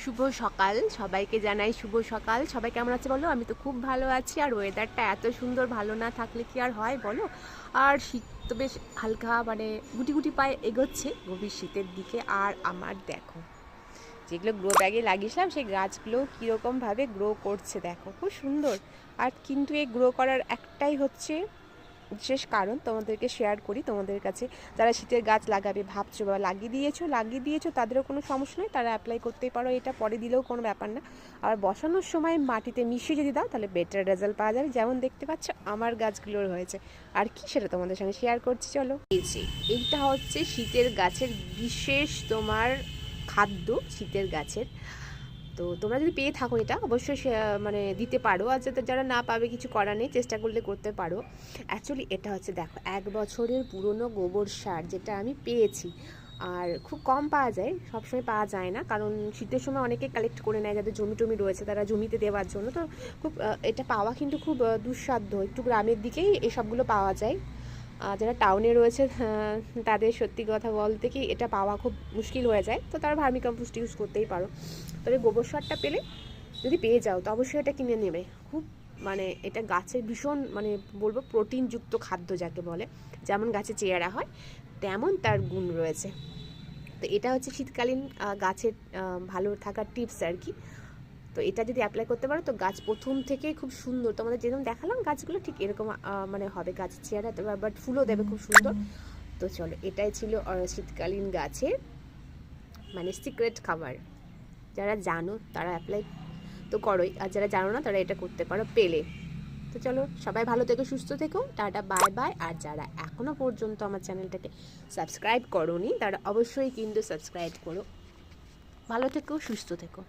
শুভ সকাল সবাইকে জানাই শুভ সকাল। সবাই কেমন আছে বলো? আমি তো খুব ভালো আছি। আর ওয়েদারটা এত সুন্দর, ভালো না থাকলে কি আর হয় বলো? আর শীত তো বেশ হালকা, মানে গুটি গুটি পায়ে এগোচ্ছে গভীর শীতের দিকে। আর আমার দেখো, যেগুলো গ্রো ব্যাগে লাগিয়েছিলাম সেই গাছগুলো কীরকমভাবে গ্রো করছে দেখো, খুব সুন্দর। আর কিন্তু এই গ্রো করার একটাই হচ্ছে বিশেষ কারণ, তোমাদেরকে শেয়ার করি তোমাদের কাছে। যারা শীতের গাছ লাগাবে ভাবছো বা লাগিয়ে দিয়েছো তাদেরও কোনো সমস্যা নেই, তারা অ্যাপ্লাই করতেই পারো, এটা পরে দিলেও কোনো ব্যাপার না। আর বসানোর সময় মাটিতে মিশিয়ে যদি দাও তাহলে বেটার রেজাল্ট পাওয়া যাবে, যেমন দেখতে পাচ্ছ আমার গাছগুলোর হয়েছে। আর কি সেটা তোমাদের সঙ্গে শেয়ার করছি, চলো। এইটা হচ্ছে শীতের গাছের বিশেষ তোমার খাদ্য, শীতের গাছের। তো তোমরা যদি পেয়ে থাকো এটা অবশ্যই মানে দিতে পারো, আর যারা না পাবে কিছু করার নেই, চেষ্টা করলে করতে পারো। অ্যাকচুয়ালি এটা হচ্ছে দেখো 1 বছরের পুরনো গোবর সার, যেটা আমি পেয়েছি। আর খুব কম পাওয়া যায়, সবসময় পাওয়া যায় না, কারণ শীতের সময় অনেকে কালেক্ট করে নেয় যাদের জমি টমি রয়েছে, তারা জমিতে দেওয়ার জন্য। তো খুব এটা পাওয়া কিন্তু খুব দুঃসাধ্য, একটু গ্রামের দিকেই এসবগুলো পাওয়া যায়। যারা টাউনে রয়েছে তাদের সত্যি কথা বলতে কি এটা পাওয়া খুব মুশকিল হয়ে যায়, তো তারা ভার্মি কম্পোস্ট ইউজ করতেই পারো। তবে গোবর সারটা পেলে, যদি পেয়ে যাও তো অবশ্যই এটা কিনে নেবে। খুব মানে এটা গাছের ভীষণ, মানে বলবো প্রোটিনযুক্ত খাদ্য যাকে বলে। যেমন গাছে চেয়ারা হয় তেমন তার গুণ রয়েছে। তো এটা হচ্ছে শীতকালীন গাছের ভালো থাকার টিপস আর কি। তো এটা যদি অ্যাপ্লাই করতে পারো তো গাছ প্রথম থেকেই খুব সুন্দর, তোমাদের যেরকম দেখালাম গাছগুলো ঠিক এরকম মানে হবে, গাছের চেয়ারা, বাট ফুলও দেবে খুব সুন্দর। তো চলো, এটাই ছিল শীতকালীন গাছের মানে সিক্রেট খাবার। যারা জানো তারা অ্যাপ্লাই তো করোই, আর যারা জানো না তারা এটা করতে পারো পেলে। তো চলো, সবাই ভালো থেকো, সুস্থ থেকো, টাটা, বাই বাই। আর যারা এখনও পর্যন্ত আমার চ্যানেলটাকে সাবস্ক্রাইব করোনি তারা অবশ্যই কিন্তু সাবস্ক্রাইব করো। ভালো থেকো, সুস্থ থেকো।